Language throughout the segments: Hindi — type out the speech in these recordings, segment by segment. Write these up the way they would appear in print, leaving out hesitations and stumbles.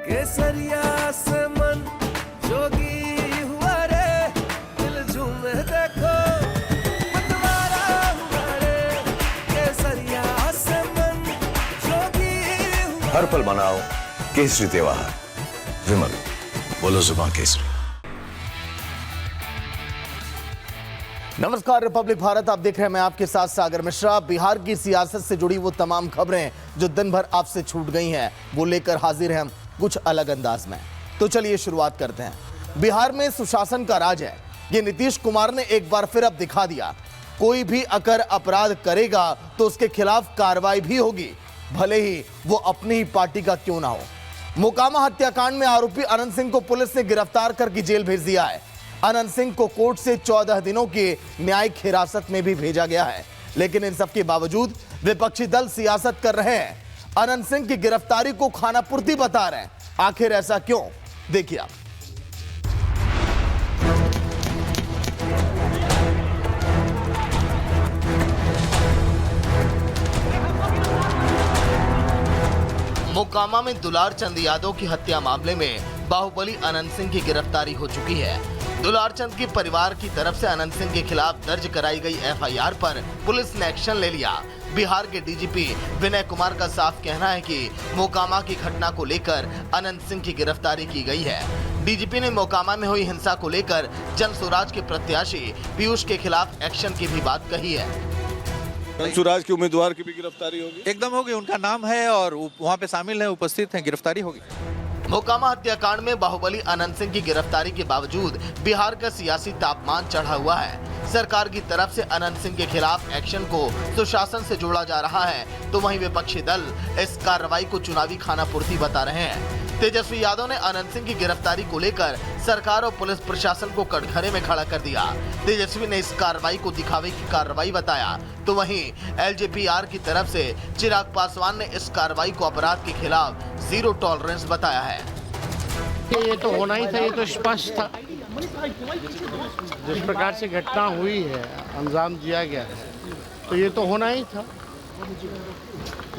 केसरिया से मन जोगी हुआ रे, दिल झूमे देखो मतवारा हुआ रे, केसरिया से मन जोगी हुआ। हर पल मनाओ केसरी त्योहार। विमल, बोलो जुबान केसरी। नमस्कार, रिपब्लिक भारत आप देख रहे हैं, मैं आपके साथ सागर मिश्रा। बिहार की सियासत से जुड़ी वो तमाम खबरें जो दिन भर आपसे छूट गई हैं, वो लेकर हाजिर हैं हम कुछ अलग अंदाज में। तो चलिए शुरुआत करते हैं। बिहार में सुशासन का राज है, ये नीतीश कुमार ने एक बार फिर अब दिखा दिया। कोई भी अगर अपराध करेगा तो उसके खिलाफ कार्रवाई भी होगी, भले ही वो अपनी ही पार्टी का क्यों ना हो। मोकामा हत्याकांड में आरोपी अनंत सिंह को पुलिस ने गिरफ्तार करके जेल भेज दिया है। अनंत सिंह को कोर्ट से 14 दिनों की न्यायिक हिरासत में भी भेजा गया है, लेकिन इन सब के बावजूद विपक्षी दल सियासत कर रहे हैं। अनंत सिंह की गिरफ्तारी को खानापूर्ति बता रहे हैं। आखिर ऐसा क्यों, देखिए आप। मोकामा में दुलार चंद यादव की हत्या मामले में बाहुबली अनंत सिंह की गिरफ्तारी हो चुकी है। दुलार चंद के परिवार की तरफ से अनंत सिंह के खिलाफ दर्ज कराई गई एफआईआर पर पुलिस ने एक्शन ले लिया। बिहार के डीजीपी विनय कुमार का साफ कहना है कि मोकामा की घटना को लेकर अनंत सिंह की गिरफ्तारी की गई है। डीजीपी ने मोकामा में हुई हिंसा को लेकर जन स्वराज के प्रत्याशी पीयूष के खिलाफ एक्शन की भी बात कही है। जन स्वराज के उम्मीदवार की भी गिरफ्तारी होगी? एकदम होगी, उनका नाम है और वहाँ पे शामिल है, उपस्थित हैं, गिरफ्तारी होगी। मोकामा हत्याकांड में बाहुबली अनंत सिंह की गिरफ्तारी के बावजूद बिहार का सियासी तापमान चढ़ा हुआ है। सरकार की तरफ से अनंत सिंह के खिलाफ एक्शन को सुशासन से जोड़ा जा रहा है, तो वहीं विपक्षी दल इस कार्रवाई को चुनावी खानापूर्ति बता रहे हैं। तेजस्वी यादव ने अनंत सिंह की गिरफ्तारी को लेकर सरकार और पुलिस प्रशासन को कटघरे में खड़ा कर दिया। तेजस्वी ने इस कार्रवाई को दिखावे की कार्रवाई बताया, तो वहीं एलजेपीआर की तरफ से चिराग पासवान ने इस कार्रवाई को अपराध के खिलाफ जीरो टॉलरेंस बताया है। ये तो होना ही था, ये तो स्पष्ट था। जिस प्रकार से घटना हुई है, अंजाम दिया गया है, तो ये तो होना ही था।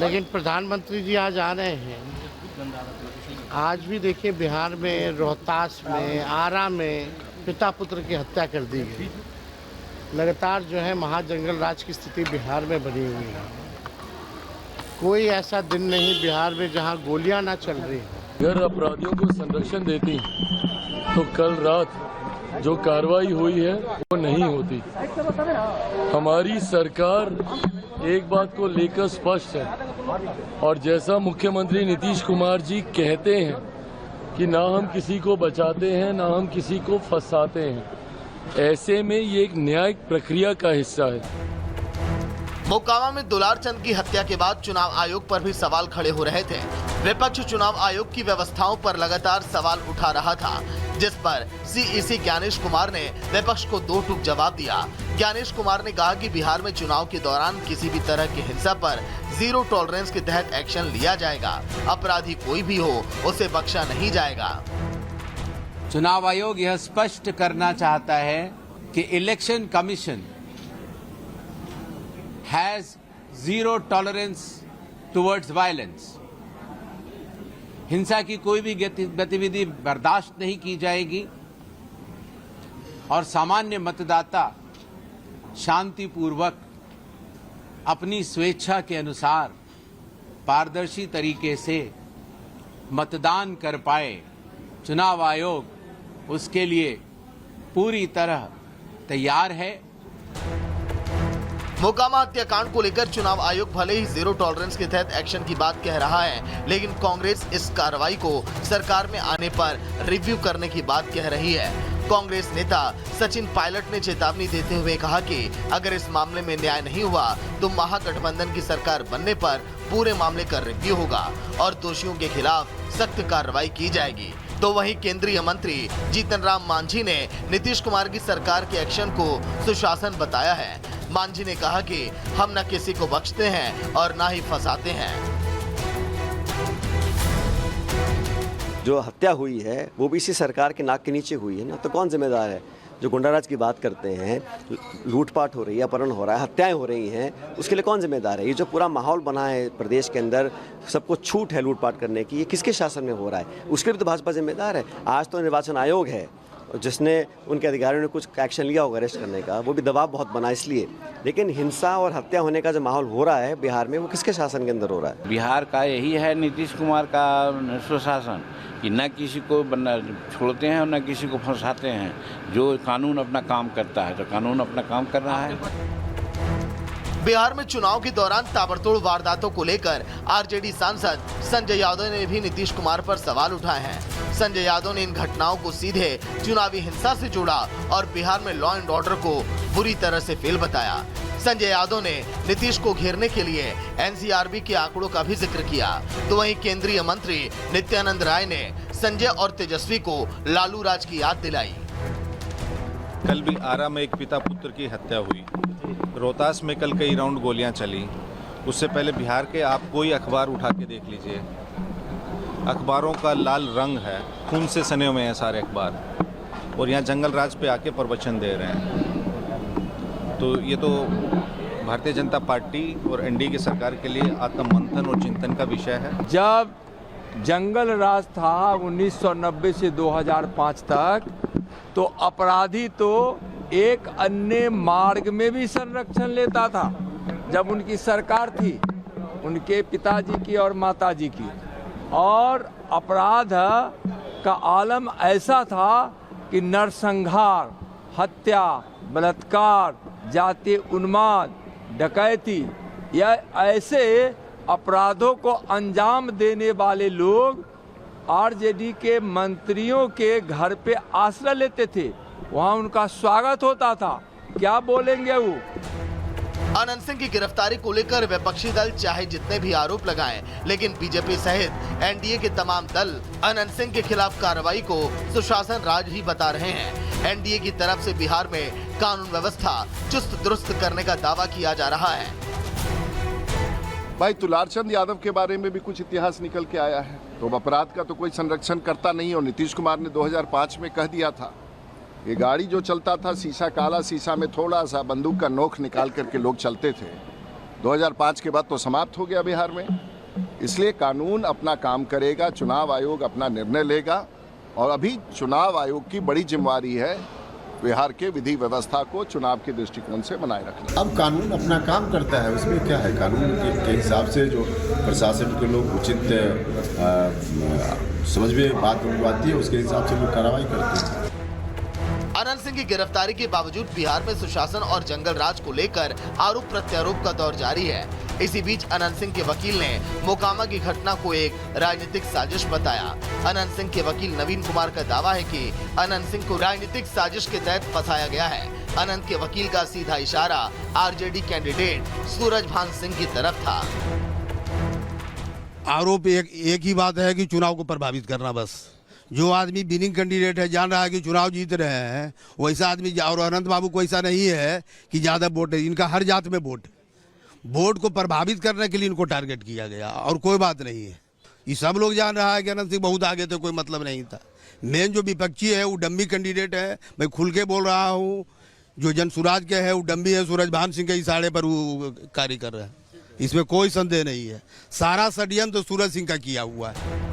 लेकिन प्रधानमंत्री जी आज आ रहे हैं। आज भी देखिए, बिहार में रोहतास में, आरा में पिता पुत्र की हत्या कर दी गई। लगातार जो है महाजंगल राज की स्थिति बिहार में बनी हुई है। कोई ऐसा दिन नहीं बिहार में जहां गोलियां ना चल रही हैं। अगर अपराधियों को संरक्षण देती तो कल रात जो कार्रवाई हुई है वो नहीं होती। हमारी सरकार एक बात को लेकर स्पष्ट है, और जैसा मुख्यमंत्री नीतीश कुमार जी कहते हैं कि ना हम किसी को बचाते हैं ना हम किसी को फंसाते हैं, ऐसे में ये एक न्यायिक प्रक्रिया का हिस्सा है। मोकामा में दुलार चंद की हत्या के बाद चुनाव आयोग पर भी सवाल खड़े हो रहे थे। विपक्ष चुनाव आयोग की व्यवस्थाओं पर लगातार सवाल उठा रहा था, जिस पर सीईसी ज्ञानेश कुमार ने विपक्ष को दो टूक जवाब दिया। ज्ञानेश कुमार ने कहा कि बिहार में चुनाव के दौरान किसी भी तरह की हिंसा पर जीरो टॉलरेंस के तहत एक्शन लिया जाएगा। अपराधी कोई भी हो, उसे बख्शा नहीं जाएगा। चुनाव आयोग यह स्पष्ट करना चाहता है कि election commission has zero tolerance towards violence. हिंसा की कोई भी गतिविधि बर्दाश्त नहीं की जाएगी और सामान्य मतदाता शांतिपूर्वक अपनी स्वेच्छा के अनुसार पारदर्शी तरीके से मतदान कर पाए। चुनाव आयोग उसके लिए पूरी तरह तैयार है। मोकामा हत्याकांड को लेकर चुनाव आयोग भले ही जीरो टॉलरेंस के तहत एक्शन की बात कह रहा है, लेकिन कांग्रेस इस कार्रवाई को सरकार में आने पर रिव्यू करने की बात कह रही है। कांग्रेस नेता सचिन पायलट ने चेतावनी देते हुए कहा कि अगर इस मामले में न्याय नहीं हुआ तो महागठबंधन की सरकार बनने पर पूरे मामले का रिव्यू होगा और दोषियों के खिलाफ सख्त कार्रवाई की जाएगी। तो वहीं केंद्रीय मंत्री जीतन राम मांझी ने नीतीश कुमार की सरकार के एक्शन को सुशासन बताया है। मांझी ने कहा कि हम न किसी को बख्शते हैं और न ही फंसाते हैं। जो हत्या हुई है वो भी इसी सरकार के नाक के नीचे हुई है ना, तो कौन जिम्मेदार है? जो गुंडाराज की बात करते हैं, लूटपाट हो रही है, अपहरण हो रहा है, हत्याएं हो रही हैं, उसके लिए कौन जिम्मेदार है? ये जो पूरा माहौल बना है प्रदेश के अंदर, सबको छूट है लूटपाट करने की, ये किसके शासन में हो रहा है? उसके लिए भी तो भाजपा जिम्मेदार है। आज तो निर्वाचन आयोग है जिसने उनके अधिकारियों ने कुछ एक्शन लिया होगा अरेस्ट करने का, वो भी दबाव बहुत बना इसलिए। लेकिन हिंसा और हत्या होने का जो माहौल हो रहा है बिहार में, वो किसके शासन के अंदर हो रहा है? बिहार का यही है नीतीश कुमार का सुशासन कि न किसी को छोड़ते हैं और न किसी को फंसाते हैं। जो कानून अपना काम करता है तो कानून अपना काम कर रहा है। बिहार में चुनाव के दौरान ताबड़तोड़ वारदातों को लेकर आरजेडी सांसद संजय यादव ने भी नीतीश कुमार पर सवाल उठाए हैं। संजय यादव ने इन घटनाओं को सीधे चुनावी हिंसा से जोड़ा और बिहार में लॉ एंड ऑर्डर को बुरी तरह से फेल बताया। संजय यादव ने नीतीश को घेरने के लिए एनसीआरबी के आंकड़ों का भी जिक्र किया, तो वहीं केंद्रीय मंत्री नित्यानंद राय ने संजय और तेजस्वी को लालू राज की याद दिलाई। कल भी आरा में एक पिता पुत्र की हत्या हुई, रोहतास में कल कई राउंड गोलियां चली। उससे पहले बिहार के आप कोई अखबार उठा के देख लीजिए, अखबारों का लाल रंग है, खून से सने हुए हैं सारे अखबार, और यहाँ जंगल राज पे आके प्रवचन दे रहे हैं। तो ये तो भारतीय जनता पार्टी और एनडीए की सरकार के लिए आत्ममंथन और चिंतन का विषय है। जब जंगल राज था 1990 से 2005 तक, तो अपराधी तो एक अन्य मार्ग में भी संरक्षण लेता था। जब उनकी सरकार थी, उनके पिताजी की और माताजी की, और अपराध का आलम ऐसा था कि नरसंहार, हत्या, बलात्कार, जातीय उन्माद, डकैती या ऐसे अपराधों को अंजाम देने वाले लोग आरजेडी के मंत्रियों के घर पे आश्रय लेते थे। वहाँ उनका स्वागत होता था। क्या बोलेंगे वो? अनंत सिंह की गिरफ्तारी को लेकर विपक्षी दल चाहे जितने भी आरोप लगाएं, लेकिन बीजेपी सहित एनडीए के तमाम दल अनंत सिंह के खिलाफ कार्रवाई को सुशासन राज ही बता रहे हैं। एनडीए की तरफ से बिहार में कानून व्यवस्था चुस्त दुरुस्त करने का दावा किया जा रहा है। भाई दुलारचंद यादव के बारे में भी कुछ इतिहास निकल के आया है। तो अपराध का तो कोई संरक्षण करता नहीं, और नीतीश कुमार ने 2005 में कह दिया था, ये गाड़ी जो चलता था शीशा काला, शीशा में थोड़ा सा बंदूक का नोक निकाल करके लोग चलते थे। 2005 के बाद तो समाप्त हो गया बिहार में। इसलिए कानून अपना काम करेगा, चुनाव आयोग अपना निर्णय लेगा, और अभी चुनाव आयोग की बड़ी जिम्मेवारी है बिहार के विधि व्यवस्था को चुनाव के दृष्टिकोण से बनाए रखना। अब कानून अपना काम करता है, उसमें क्या है, कानून के हिसाब से जो प्रशासन के लोग उचित समझ में बात उनको आती है, उसके हिसाब से लोग कार्रवाई करते हैं। अनंत सिंह की गिरफ्तारी के बावजूद बिहार में सुशासन और जंगल राज को लेकर आरोप प्रत्यारोप का दौर जारी है। इसी बीच अनंत सिंह के वकील ने मोकामा की घटना को एक राजनीतिक साजिश बताया। अनंत सिंह के वकील नवीन कुमार का दावा है कि अनंत सिंह को राजनीतिक साजिश के तहत फंसाया गया है। अनंत के वकील का सीधा इशारा आरजेडी कैंडिडेट सूरजभान सिंह की तरफ था। आरोप एक ही बात है कि चुनाव को प्रभावित करना। बस जो आदमी विनिंग कैंडिडेट है, जान रहा है कि चुनाव जीत रहे हैं, वैसा आदमी, और अनंत बाबू को ऐसा नहीं है कि ज़्यादा वोट है, इनका हर जात में वोट को प्रभावित करने के लिए इनको टारगेट किया गया, और कोई बात नहीं है। ये सब लोग जान रहा है कि अनंत सिंह बहुत आगे थे, कोई मतलब नहीं था। मेन जो विपक्षी है वो डम्मी कैंडिडेट है, मैं खुल के बोल रहा हूँ। जो जन सुराज के है वो डम्मी है, सूरजभान सिंह के इशारे पर वो कार्य कर रहा है, इसमें कोई संदेह नहीं है। सारा षड्यंत्र तो सूरज सिंह का किया हुआ है।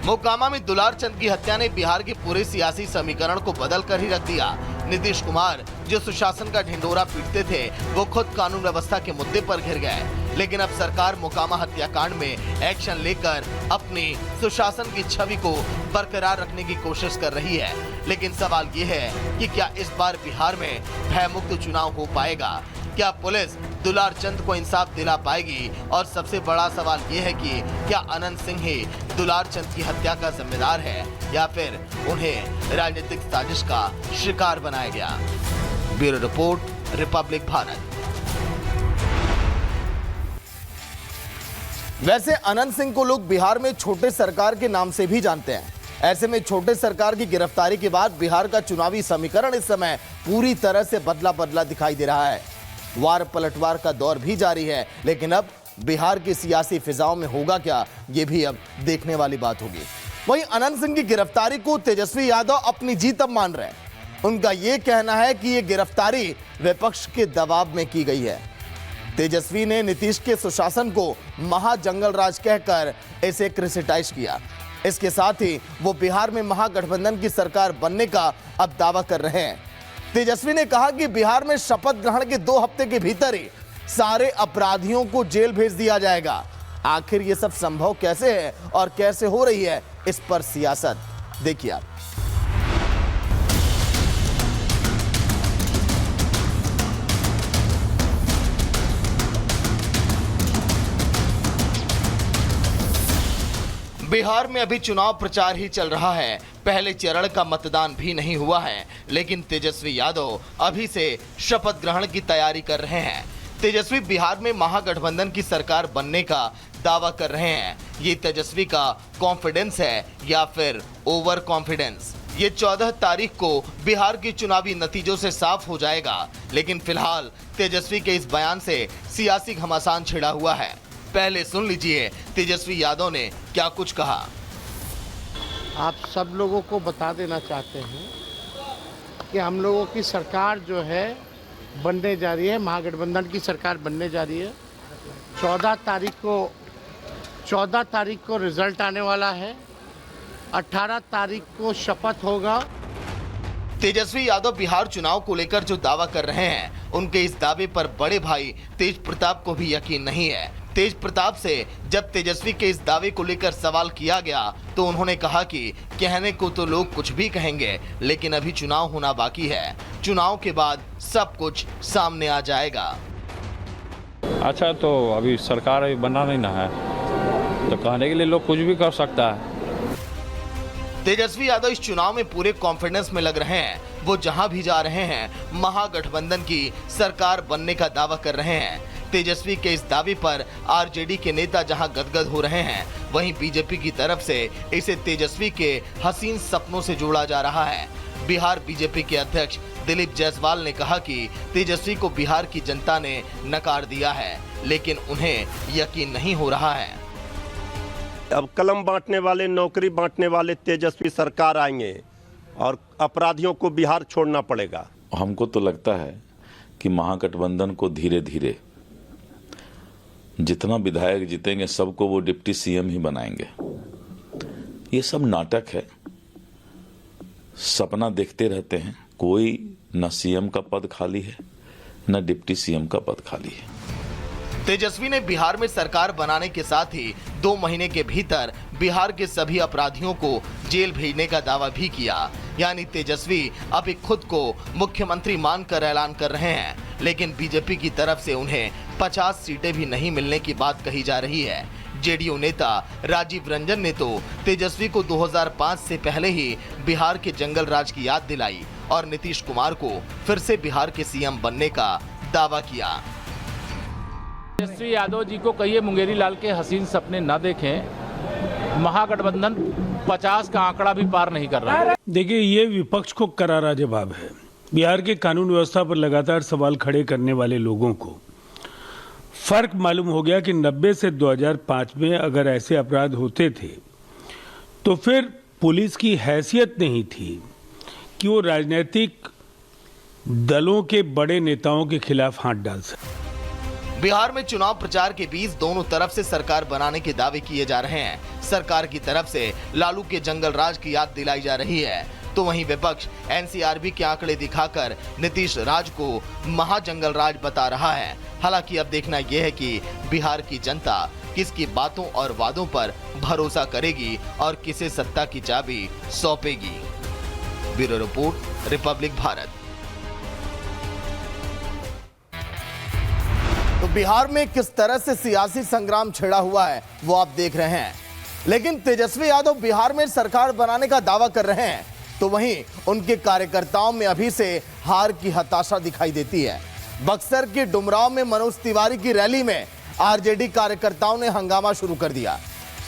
मोकामा में दुलारचंद की हत्या ने बिहार के पूरे सियासी समीकरण को बदल कर ही रख दिया। नीतीश कुमार जो सुशासन का ढिंडोरा पीटते थे, वो खुद कानून व्यवस्था के मुद्दे पर घिर गए। लेकिन अब सरकार मोकामा हत्याकांड में एक्शन लेकर अपनी सुशासन की छवि को बरकरार रखने की कोशिश कर रही है। लेकिन सवाल ये है कि क्या इस बार बिहार में भयमुक्त चुनाव हो पाएगा? क्या पुलिस दुलारचंद को इंसाफ दिला पाएगी? और सबसे बड़ा सवाल ये है कि क्या अनंत सिंह ही दुलारचंद की हत्या का जिम्मेदार है, या फिर उन्हें राजनीतिक साजिश का शिकार बनाया गया? Bureau report, Republic Bharat. वैसे अनंत सिंह को लोग बिहार में छोटे सरकार के नाम से भी जानते हैं। ऐसे में छोटे सरकार की गिरफ्तारी के बाद बिहार का चुनावी समीकरण इस समय पूरी तरह से बदला दिखाई दे रहा है। वार पलटवार का दौर भी जारी है, लेकिन अब बिहार की सियासी फिजाओं में होगा क्या, ये भी अब देखने वाली बात होगी। वहीं अनंत सिंह की गिरफ्तारी को तेजस्वी यादव अपनी जीत अब मान रहे हैं। उनका यह कहना है कि यह गिरफ्तारी विपक्ष के दबाव में की गई है। तेजस्वी ने नीतीश के सुशासन को महाजंगल राज कहकर इसे क्रिटिसाइज किया। इसके साथ ही वो बिहार में महागठबंधन की सरकार बनने का अब दावा कर रहे हैं। तेजस्वी ने कहा कि बिहार में शपथ ग्रहण के 2 हफ्ते के भीतर ही सारे अपराधियों को जेल भेज दिया जाएगा। आखिर ये सब संभव कैसे है और कैसे हो रही है, इस पर सियासत देखिए आप। बिहार में अभी चुनाव प्रचार ही चल रहा है। पहले चरण का मतदान भी नहीं हुआ है, लेकिन तेजस्वी यादव अभी से शपथ ग्रहण की तैयारी कर रहे हैं। तेजस्वी बिहार में महागठबंधन की सरकार बनने का दावा कर रहे हैं। ये तेजस्वी का कॉन्फिडेंस है या फिर ओवर कॉन्फिडेंस, ये 14 तारीख को बिहार के चुनावी नतीजों से साफ हो जाएगा। लेकिन फिलहाल तेजस्वी के इस बयान से सियासी घमासान छिड़ा हुआ है। पहले सुन लीजिए तेजस्वी यादव ने क्या कुछ कहा। आप सब लोगों को बता देना चाहते हैं कि हम लोगों की सरकार जो है बनने जा रही है, महागठबंधन की सरकार बनने जा रही है। 14 तारीख को रिजल्ट आने वाला है। 18 तारीख को शपथ होगा। तेजस्वी यादव बिहार चुनाव को लेकर जो दावा कर रहे हैं, उनके इस दावे पर बड़े भाई तेज प्रताप को भी यकीन नहीं है। तेज प्रताप से जब तेजस्वी के इस दावे को लेकर सवाल किया गया तो उन्होंने कहा कि कहने को तो लोग कुछ भी कहेंगे, लेकिन अभी चुनाव होना बाकी है। चुनाव के बाद सब कुछ सामने आ जाएगा। अच्छा, तो अभी सरकार अभी बना नहीं ना है, तो कहने के लिए लोग कुछ भी कर सकता है। तेजस्वी यादव इस चुनाव में पूरे कॉन्फिडेंस में लग रहे हैं। वो जहां भी जा रहे हैं महागठबंधन की सरकार बनने का दावा कर रहे हैं। तेजस्वी के इस दावे पर आरजेडी के नेता जहां गदगद हो रहे हैं, वहीं बीजेपी की तरफ से इसे तेजस्वी के हसीन सपनों से जोड़ा जा रहा है। बिहार बीजेपी के अध्यक्ष दिलीप जायसवाल ने कहा कि तेजस्वी को बिहार की जनता ने नकार दिया है, लेकिन उन्हें यकीन नहीं हो रहा है। अब कलम बांटने वाले, नौकरी बांटने वाले तेजस्वी सरकार आएंगे और अपराधियों को बिहार छोड़ना पड़ेगा। हमको तो लगता है कि महागठबंधन को धीरे धीरे जितना विधायक जीतेंगे सबको वो डिप्टी सीएम ही बनाएंगे। ये सब नाटक है, सपना देखते रहते हैं। कोई न सीएम का पद खाली है न डिप्टी सीएम का पद खाली है। तेजस्वी ने बिहार में सरकार बनाने के साथ ही 2 महीने के भीतर बिहार के सभी अपराधियों को जेल भेजने का दावा भी किया। यानी तेजस्वी अभी खुद को मुख्यमंत्री मानकर ऐलान कर रहे हैं, लेकिन बीजेपी की तरफ से उन्हें 50 सीटें भी नहीं मिलने की बात कही जा रही है। जेडीयू नेता राजीव रंजन ने तो तेजस्वी को 2005 से पहले ही बिहार के जंगल राज की याद दिलाई और नीतीश कुमार को फिर से बिहार के सीएम बनने का दावा किया। तेजस्वी यादव जी को कहिए मुंगेरी लाल के हसीन सपने न देखें। महागठबंधन 50 का आंकड़ा भी पार नहीं कर रहा है। देखिए, ये विपक्ष को करारा जवाब है। बिहार के कानून व्यवस्था पर लगातार सवाल खड़े करने वाले लोगों को फर्क मालूम हो गया कि 90 से 2005 में अगर ऐसे अपराध होते थे तो फिर पुलिस की हैसियत नहीं थी कि वो राजनीतिक दलों के बड़े नेताओं के खिलाफ हाथ डाल सके। बिहार में चुनाव प्रचार के बीच दोनों तरफ से सरकार बनाने के दावे किए जा रहे हैं। सरकार की तरफ से लालू के जंगल राज की याद दिलाई जा रही है, तो वहीं विपक्ष एनसीआरबी के आंकड़े दिखाकर नीतीश राज को महाजंगल राज बता रहा है। हालांकि अब देखना यह है कि बिहार की जनता किसकी बातों और वादों पर भरोसा करेगी और किसे सत्ता की चाबी सौंपेगी। Bureau report, Republic Bharat. तो बिहार में किस तरह से सियासी संग्राम छिड़ा हुआ है वो आप देख रहे हैं, लेकिन तेजस्वी यादव बिहार में सरकार बनाने का दावा कर रहे हैं, तो वहीं उनके कार्यकर्ताओं में अभी से हार की हताशा दिखाई देती है। बक्सर के डुमरांव में मनोज तिवारी की रैली में आरजेडी कार्यकर्ताओं ने हंगामा शुरू कर दिया।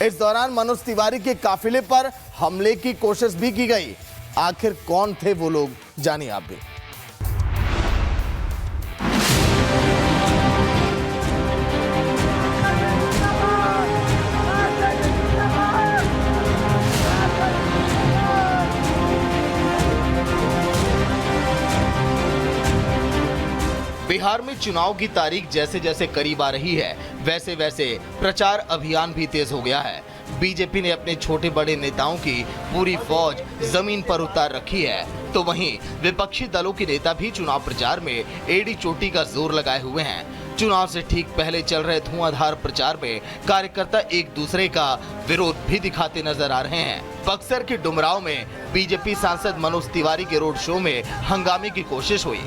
इस दौरान मनोज तिवारी के काफिले पर हमले की कोशिश भी की गई। आखिर कौन थे वो लोग, जानिए आप भी। बिहार में चुनाव की तारीख जैसे जैसे करीब आ रही है, वैसे वैसे प्रचार अभियान भी तेज हो गया है। बीजेपी ने अपने छोटे बड़े नेताओं की पूरी फौज जमीन पर उतार रखी है, तो वहीं विपक्षी दलों के नेता भी चुनाव प्रचार में एड़ी चोटी का जोर लगाए हुए हैं। चुनाव से ठीक पहले चल रहे धुआंधार प्रचार में कार्यकर्ता एक दूसरे का विरोध भी दिखाते नजर आ रहे हैं। बक्सर के डुमरांव में बीजेपी सांसद मनोज तिवारी के रोड शो में हंगामे की कोशिश हुई।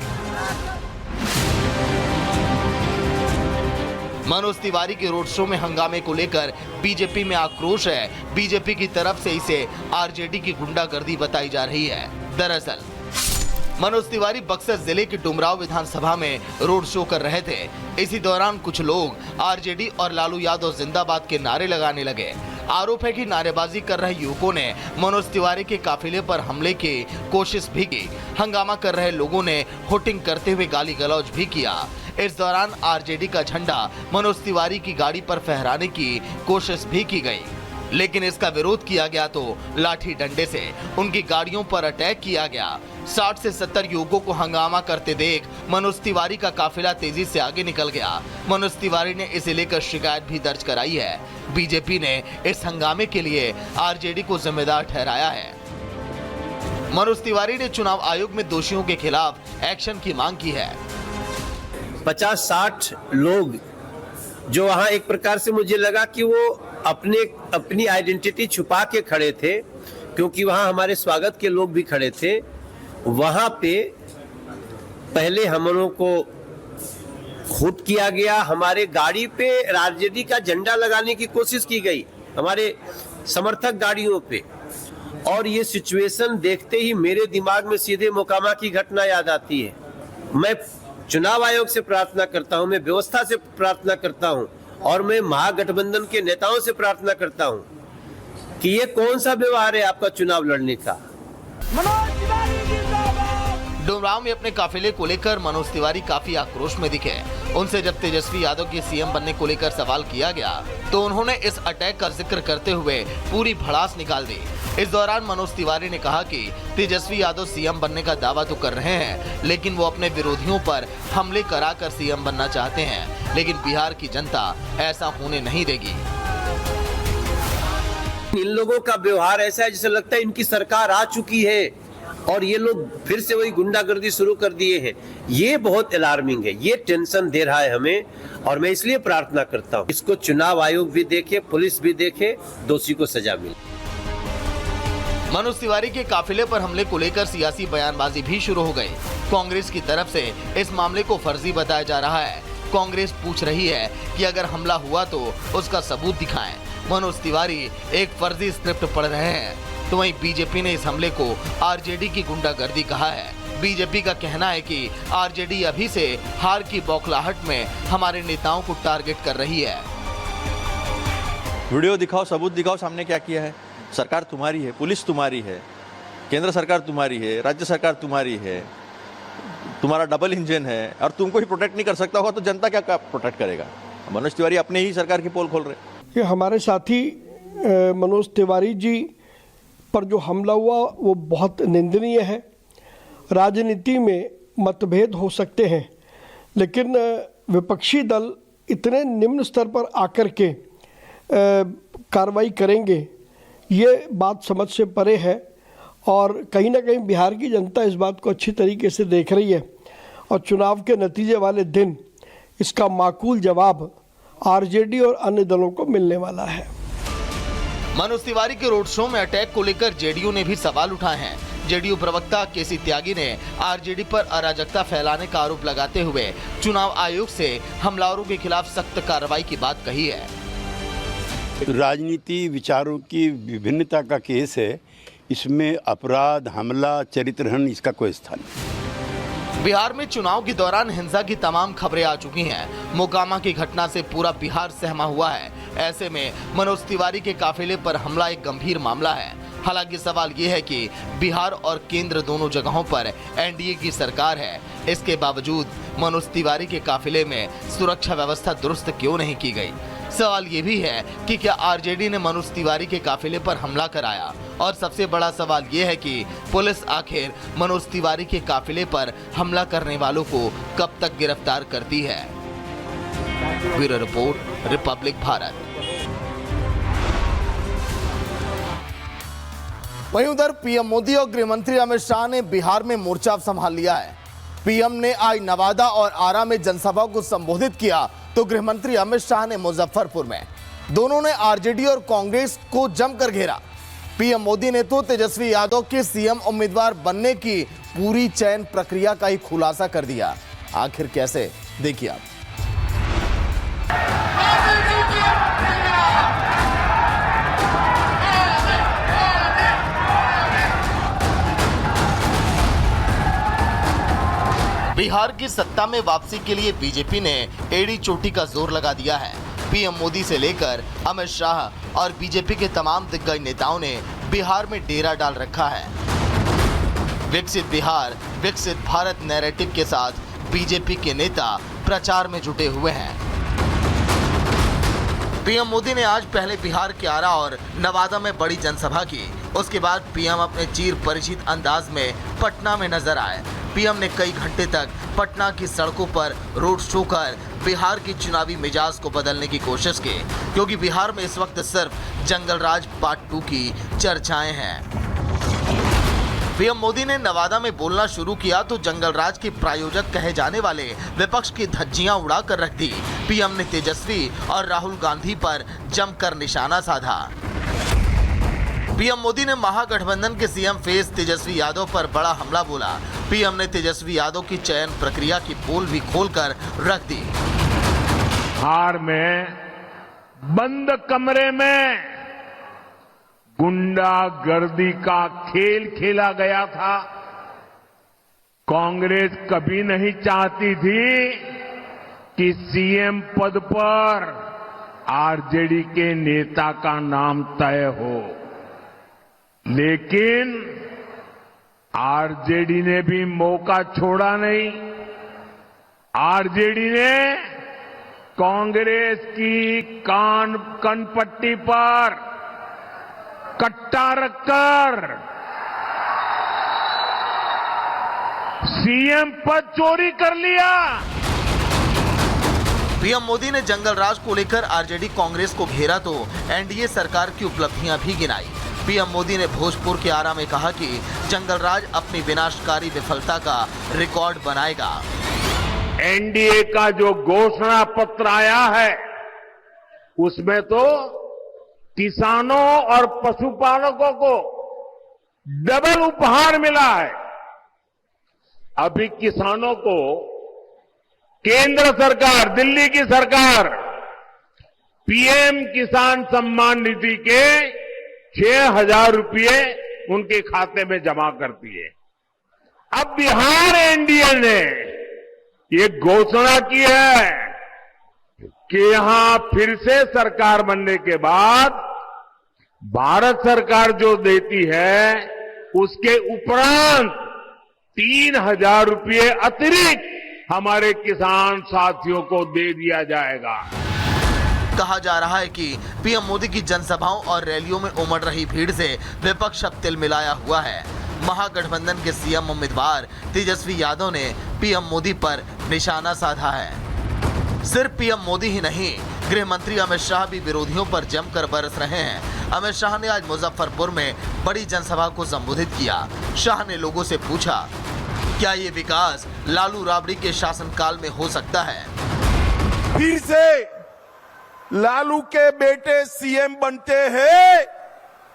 मनोज तिवारी के रोड शो में हंगामे को लेकर बीजेपी में आक्रोश है। बीजेपी की तरफ से इसे आरजेडी की गुंडागर्दी बताई जा रही है। दरअसल मनोज तिवारी बक्सर जिले के डुमरांव विधानसभा में रोड शो कर रहे थे। इसी दौरान कुछ लोग आरजेडी और लालू यादव जिंदाबाद के नारे लगाने लगे। आरोप है कि नारेबाजी कर रहे युवकों ने मनोज तिवारी के काफिले पर हमले की कोशिश भी की। हंगामा कर रहे लोगों ने हुटिंग करते हुए गाली गलौज भी किया। इस दौरान आरजेडी का झंडा मनोज तिवारी की गाड़ी पर फहराने की कोशिश भी की गई, लेकिन इसका विरोध किया गया तो लाठी डंडे से उनकी गाड़ियों पर अटैक किया गया। 60 से 70 युवकों को हंगामा करते देख मनोज तिवारी का काफिला तेजी से आगे निकल गया। मनोज तिवारी ने इसे लेकर शिकायत भी दर्ज कराई है। बीजेपी ने इस हंगामे के लिए आरजेडी को जिम्मेदार ठहराया है। मनोज तिवारी ने चुनाव आयोग में दोषियों के खिलाफ एक्शन की मांग की है। 50-60 लोग जो वहाँ एक प्रकार से मुझे लगा कि वो अपनी आइडेंटिटी छुपा के खड़े थे, क्योंकि वहाँ हमारे स्वागत के लोग भी खड़े थे। वहाँ पे पहले हम लोगों को हुट किया गया, हमारे गाड़ी पे आरजेडी का झंडा लगाने की कोशिश की गई, हमारे समर्थक गाड़ियों पे। और ये सिचुएशन देखते ही मेरे दिमाग में सीधे मोकामा की घटना याद आती है। मैं चुनाव आयोग से प्रार्थना करता हूं, मैं व्यवस्था से प्रार्थना करता हूं और मैं महागठबंधन के नेताओं से प्रार्थना करता हूं कि ये कौन सा व्यवहार है आपका चुनाव लड़ने का। डुमरांव में अपने काफिले को लेकर मनोज तिवारी काफी आक्रोश में दिखे। उनसे जब तेजस्वी यादव के सीएम बनने को लेकर सवाल किया गया तो उन्होंने इस अटैक का जिक्र करते हुए पूरी भड़ास निकाल दी। इस दौरान मनोज तिवारी ने कहा कि तेजस्वी यादव सीएम बनने का दावा तो कर रहे हैं, लेकिन वो अपने विरोधियों पर हमले कराकर सीएम बनना चाहते हैं, लेकिन बिहार की जनता ऐसा होने नहीं देगी। इन लोगों का व्यवहार ऐसा है जैसे लगता है इनकी सरकार आ चुकी है और ये लोग फिर से वही गुंडागर्दी शुरू कर दिए हैं। ये बहुत अलार्मिंग है, ये टेंशन दे रहा है हमें, और मैं इसलिए प्रार्थना करता हूँ इसको चुनाव आयोग भी देखे, पुलिस भी देखे, दोषी को सजा मिले। मनोज तिवारी के काफिले पर हमले को लेकर सियासी बयानबाजी भी शुरू हो गई। कांग्रेस की तरफ से इस मामले को फर्जी बताया जा रहा है। कांग्रेस पूछ रही है कि अगर हमला हुआ तो उसका सबूत दिखाएं। मनोज तिवारी एक फर्जी स्क्रिप्ट पढ़ रहे हैं, तो वहीं बीजेपी ने इस हमले को आरजेडी की गुंडागर्दी कहा है। बीजेपी का कहना है कि आरजेडी अभी से हार की बौखलाहट में हमारे नेताओं को टारगेट कर रही है। वीडियो दिखाओ, सबूत दिखाओ, सामने क्या किया है। सरकार तुम्हारी है, पुलिस तुम्हारी है, केंद्र सरकार तुम्हारी है, राज्य सरकार तुम्हारी है, तुम्हारा डबल इंजन है, और तुमको ही प्रोटेक्ट नहीं कर सकता होगा तो जनता क्या प्रोटेक्ट करेगा। मनोज तिवारी अपने ही सरकार की पोल खोल रहे। ये हमारे साथी मनोज तिवारी जी पर जो हमला हुआ वो बहुत निंदनीय है। राजनीति में मतभेद हो सकते हैं, लेकिन विपक्षी दल इतने निम्न स्तर पर आकर के कार्रवाई करेंगे, ये बात समझ से परे है। और कहीं ना कहीं बिहार की जनता इस बात को अच्छी तरीके से देख रही है, और चुनाव के नतीजे वाले दिन इसका माकूल जवाब आरजेडी और अन्य दलों को मिलने वाला है। मनोज तिवारी के रोड शो में अटैक को लेकर जेडीयू ने भी सवाल उठाए हैं। जेडीयू प्रवक्ता केसी त्यागी ने आरजेडी पर अराजकता फैलाने का आरोप लगाते हुए चुनाव आयोग से हमलावरों के खिलाफ सख्त कार्रवाई की बात कही है। राजनीति विचारों की विभिन्नता का केस है, इसमें अपराध, हमला, चरित्रहनन इसका कोई स्थान नहीं। बिहार में चुनाव के दौरान हिंसा की तमाम खबरें आ चुकी हैं। मोकामा की घटना से पूरा बिहार सहमा हुआ है। ऐसे में मनोज तिवारी के काफिले पर हमला एक गंभीर मामला है। हालांकि सवाल ये है कि बिहार और केंद्र दोनों जगहों पर एनडीए की सरकार है। इसके बावजूद मनोज तिवारी के काफिले में सुरक्षा व्यवस्था दुरुस्त क्यों नहीं की गई? सवाल ये भी है कि क्या आरजेडी ने मनोज तिवारी के काफिले पर हमला कराया, और सबसे बड़ा सवाल ये है कि पुलिस आखिर मनोज तिवारी के काफिले पर हमला करने वालों को कब तक गिरफ्तार करती है। Bureau report, Republic Bharat. वहीं उधर पीएम मोदी और गृह मंत्री अमित शाह ने बिहार में मोर्चा संभाल लिया है। पीएम ने आज नवादा और आरा में जनसभा को संबोधित किया, तो गृह मंत्री अमित शाह ने मुजफ्फरपुर में। दोनों ने आरजेडी और कांग्रेस को जमकर घेरा। पीएम मोदी ने तो तेजस्वी यादव के सीएम उम्मीदवार बनने की पूरी चयन प्रक्रिया का ही खुलासा कर दिया। आखिर कैसे, देखिए आप। बिहार की सत्ता में वापसी के लिए बीजेपी ने एड़ी चोटी का जोर लगा दिया है। पीएम मोदी से लेकर अमित शाह और बीजेपी के तमाम दिग्गज नेताओं ने बिहार में डेरा डाल रखा है। विकसित बिहार, विकसित भारत नैरेटिव के साथ बीजेपी के नेता प्रचार में जुटे हुए हैं। पीएम मोदी ने आज पहले बिहार के आरा और नवादा में बड़ी जनसभा की। उसके बाद पीएम अपने चिर परिचित अंदाज में पटना में नजर आए। पीएम ने कई घंटे तक पटना की सड़कों पर रोड शो कर बिहार की चुनावी मिजाज को बदलने की कोशिश की, क्योंकि बिहार में इस वक्त सिर्फ जंगल राज पार्ट 2 की चर्चाएं हैं। पीएम मोदी ने नवादा में बोलना शुरू किया तो जंगल राज के प्रायोजक कहे जाने वाले विपक्ष की धज्जियां उड़ा कर रख दी। पीएम ने तेजस्वी और राहुल गांधी पर जमकर निशाना साधा। पीएम मोदी ने महागठबंधन के सीएम फेस तेजस्वी यादव पर बड़ा हमला बोला। पीएम ने तेजस्वी यादव की चयन प्रक्रिया की पोल भी खोलकर रख दी। बिहार में बंद कमरे में गुंडागर्दी का खेल खेला गया था। कांग्रेस कभी नहीं चाहती थी कि सीएम पद पर आरजेडी के नेता का नाम तय हो, लेकिन आरजेडी ने भी मौका छोड़ा नहीं। आरजेडी ने कांग्रेस की कनपट्टी पर कट्टा रखकर सीएम पद चोरी कर लिया। पीएम मोदी ने जंगल राज को लेकर आरजेडी कांग्रेस को घेरा तो एनडीए सरकार की उपलब्धियां भी गिनाई। पीएम मोदी ने भोजपुर के आरा में कहा कि जंगल राज अपनी विनाशकारी विफलता का रिकॉर्ड बनाएगा। एनडीए का जो घोषणा पत्र आया है उसमें तो किसानों और पशुपालकों को डबल उपहार मिला है। अभी किसानों को केंद्र सरकार, दिल्ली की सरकार पीएम किसान सम्मान निधि के 6,000 रुपये उनके खाते में जमा करती है। अब बिहार एनडीए ने ये घोषणा की है कि यहां फिर से सरकार बनने के बाद भारत सरकार जो देती है उसके उपरांत 3,000 रुपये अतिरिक्त हमारे किसान साथियों को दे दिया जाएगा। कहा जा रहा है कि पीएम मोदी की जनसभाओं और रैलियों में उमड़ रही भीड़ से विपक्ष अब तिल मिलाया हुआ है। महागठबंधन के सीएम उम्मीदवार तेजस्वी यादव ने पीएम मोदी पर निशाना साधा है। सिर्फ पीएम मोदी ही नहीं, गृह मंत्री अमित शाह भी विरोधियों पर जमकर बरस रहे हैं। अमित शाह ने आज मुजफ्फरपुर में बड़ी जनसभा को संबोधित किया। शाह ने लोगों से पूछा, क्या ये विकास लालू राबड़ी के शासनकाल में हो सकता है? फिर से लालू के बेटे सीएम बनते हैं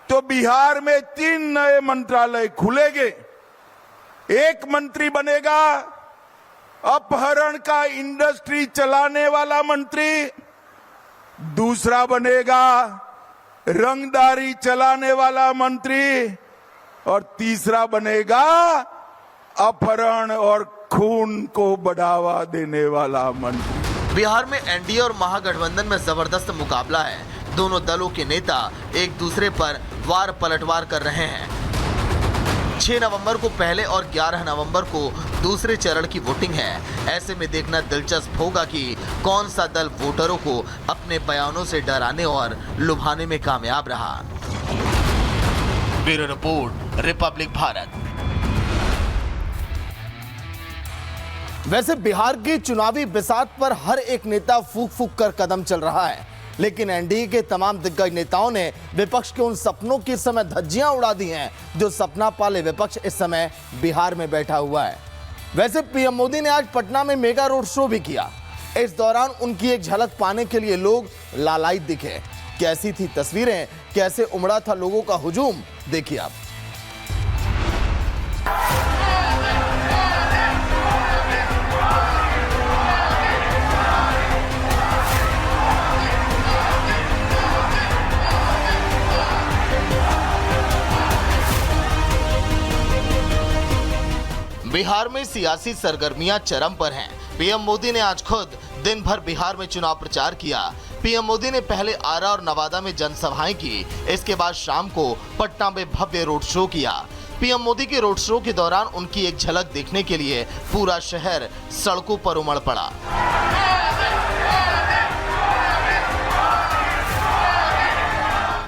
तो बिहार में 3 नए मंत्रालय खुलेंगे। एक मंत्री बनेगा अपहरण का इंडस्ट्री चलाने वाला मंत्री, दूसरा बनेगा रंगदारी चलाने वाला मंत्री और तीसरा बनेगा अपहरण और खून को बढ़ावा देने वाला मंत्री। बिहार में एनडीए और महागठबंधन में जबरदस्त मुकाबला है। दोनों दलों के नेता एक दूसरे पर वार पलटवार कर रहे हैं। 6 नवंबर को पहले और 11 नवंबर को दूसरे चरण की वोटिंग है। ऐसे में देखना दिलचस्प होगा कि कौन सा दल वोटरों को अपने बयानों से डराने और लुभाने में कामयाब रहा। Bureau report, Republic Bharat. वैसे बिहार की चुनावी बिसात पर हर एक नेता फूंक फूंक कर कदम चल रहा है, लेकिन एनडीए के तमाम दिग्गज नेताओं ने विपक्ष के उन सपनों की इस समय धज्जियां उड़ा दी हैं जो सपना पाले विपक्ष इस समय बिहार में बैठा हुआ है। वैसे पीएम मोदी ने आज पटना में मेगा रोड शो भी किया। इस दौरान उनकी एक झलक पाने के लिए लोग लालायित दिखे। कैसी थी तस्वीरें, कैसे उमड़ा था लोगों का हुजूम, देखिए आप। बिहार में सियासी सरगर्मियां चरम पर हैं। पीएम मोदी ने आज खुद दिन भर बिहार में चुनाव प्रचार किया। पीएम मोदी ने पहले आरा और नवादा में जनसभाएं की, इसके बाद शाम को पटना में भव्य रोड शो किया। पीएम मोदी के रोड शो के दौरान उनकी एक झलक देखने के लिए पूरा शहर सड़कों पर उमड़ पड़ा।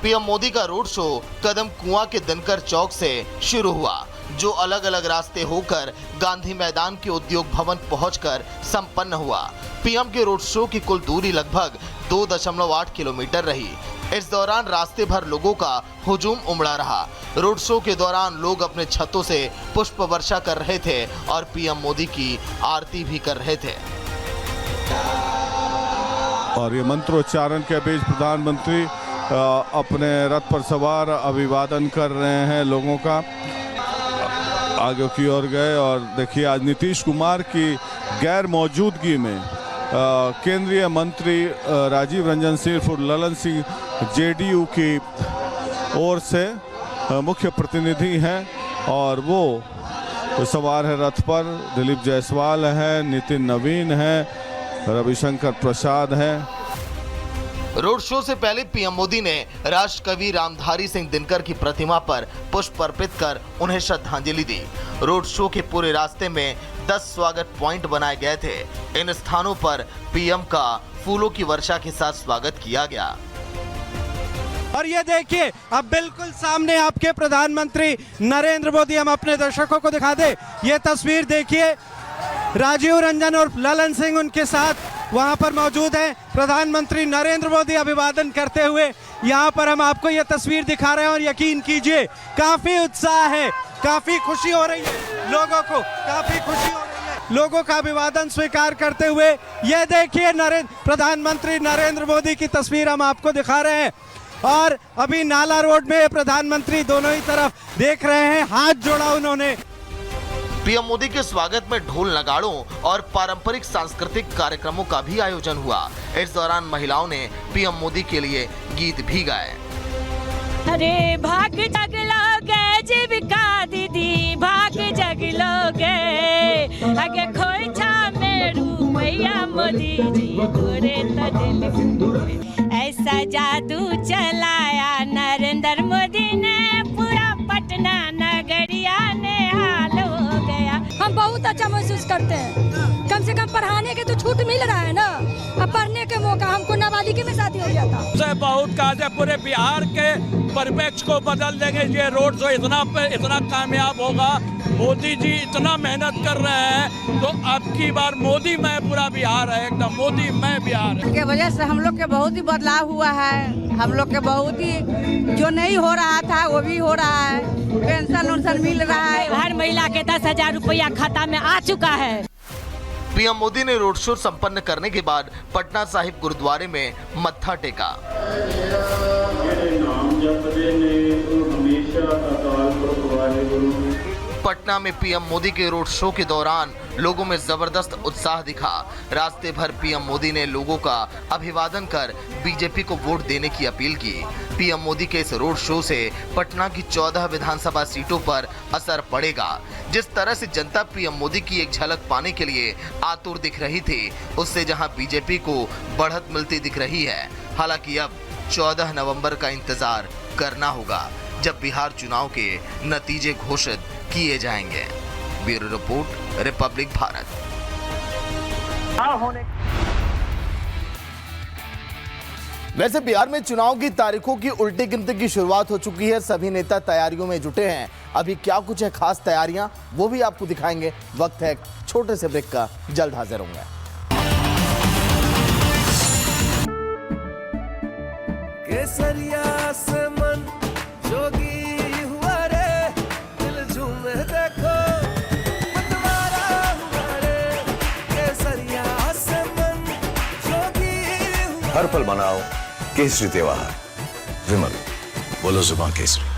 पीएम मोदी का रोड शो कदम कुआं के दिनकर चौक से शुरू हुआ, जो अलग अलग रास्ते होकर गांधी मैदान के उद्योग भवन पहुंचकर संपन्न हुआ। पीएम के रोड शो की कुल दूरी लगभग 2.8 किलोमीटर रही। इस दौरान रास्ते भर लोगों का हुजूम उमड़ा रहा। रोड शो के दौरान लोग अपने छतों से पुष्प वर्षा कर रहे थे और पीएम मोदी की आरती भी कर रहे थे। और ये मंत्रोच्चारण के बीच प्रधानमंत्री अपने रथ पर सवार अभिवादन कर रहे हैं लोगों का। आगे की ओर गए और देखिए आज नीतीश कुमार की गैर मौजूदगी में केंद्रीय मंत्री राजीव रंजन सिंह और ललन सिंह जेडीयू की ओर से मुख्य प्रतिनिधि हैं और वो सवार है रथ पर। दिलीप जायसवाल है, नितिन नवीन है, रविशंकर प्रसाद है। रोड शो से पहले पीएम मोदी ने राष्ट्र कवि रामधारी सिंह दिनकर की प्रतिमा पर पुष्प अर्पित कर उन्हें श्रद्धांजलि दी। रोड शो के पूरे रास्ते में 10 स्वागत पॉइंट बनाए गए थे। इन स्थानों पर पीएम का फूलों की वर्षा के साथ स्वागत किया गया। और ये देखिए, अब बिल्कुल सामने आपके प्रधानमंत्री नरेंद्र मोदी, हम अपने दर्शकों को दिखा दे ये तस्वीर देखिए। राजीव रंजन और ललन सिंह उनके साथ वहां पर मौजूद हैं। प्रधानमंत्री नरेंद्र मोदी अभिवादन करते हुए यहां पर हम आपको ये तस्वीर दिखा रहे हैं और यकीन कीजिए काफी उत्साह है, काफी खुशी हो रही है लोगों को, काफी खुशी हो रही है लोगों का अभिवादन स्वीकार करते हुए। ये देखिए प्रधानमंत्री नरेंद्र मोदी की तस्वीर हम आपको दिखा रहे हैं और अभी नाला रोड में प्रधानमंत्री दोनों ही तरफ देख रहे हैं, हाथ जोड़ा उन्होंने। पीएम मोदी के स्वागत में ढोल नगाड़ों और पारंपरिक सांस्कृतिक कार्यक्रमों का भी आयोजन हुआ। इस दौरान महिलाओं ने पीएम मोदी के लिए गीत भी गाए। अरे भाग जगलोगे जीविका दीदी, भाग जगलोगे आगे खोइछा मेरू मैया मोदी जी गोरे तजल। ऐसा जादू चलाया नरेंद्र मोदी ने, पूरा पटना नगरिया ने हाल हो गया। हम बहुत अच्छा महसूस करते हैं, कम से कम पढ़ाने के तो छूट मिल रहा है ना। अब पढ़ने के मौका, हमको नाबालिग में शादी हो गया था। बहुत काज है, पूरे बिहार के परिप्रेक्ष्य को बदल देंगे। ये रोड शो इतना कामयाब होगा। मोदी जी इतना मेहनत कर रहे हैं तो अब की बार मोदी मैं पूरा बिहार है, एकदम मोदी मैं बिहार है। के वजह से हम लोग के बहुत ही बदलाव हुआ है। हम लोग के बहुत ही जो नहीं हो रहा था वो भी हो रहा है। पेंशन उन्शन मिल रहा है। हर महिला के 10,000 रुपया खाता में आ चुका है। पीएम मोदी ने रोड शो संपन्न करने के बाद पटना साहिब गुरुद्वारे में मत्था टेका। पटना में पीएम मोदी के रोड शो के दौरान लोगों में जबरदस्त उत्साह दिखा। रास्ते भर पीएम मोदी ने लोगों का अभिवादन कर बीजेपी को वोट देने की अपील की। पीएम मोदी के इस रोड शो से पटना की 14 विधानसभा सीटों पर असर पड़ेगा। जिस तरह से जनता पीएम मोदी की एक झलक पाने के लिए आतुर दिख रही थी, उससे जहां बीजेपी को बढ़त मिलती दिख रही है। हालांकि अब 14 नवंबर का इंतजार करना होगा, जब बिहार चुनाव के नतीजे घोषित किए जाएंगे। Bureau report, Republic Bharat. वैसे बिहार में चुनाव की तारीखों की उल्टी गिनती की शुरुआत हो चुकी है। सभी नेता तैयारियों में जुटे हैं। अभी क्या कुछ है खास तैयारियां, वो भी आपको दिखाएंगे। वक्त है एक छोटे से ब्रेक का, जल्द हाजिर होंगे। केसरिया से मन जोगी हुआ रे, दिल झूमे देखो मतवारा हुआ रे। केसरिया से मन जोगी हुआ। हर पल मनाओ केसरी त्योहार। विमल, बोलो जुबान केसरी।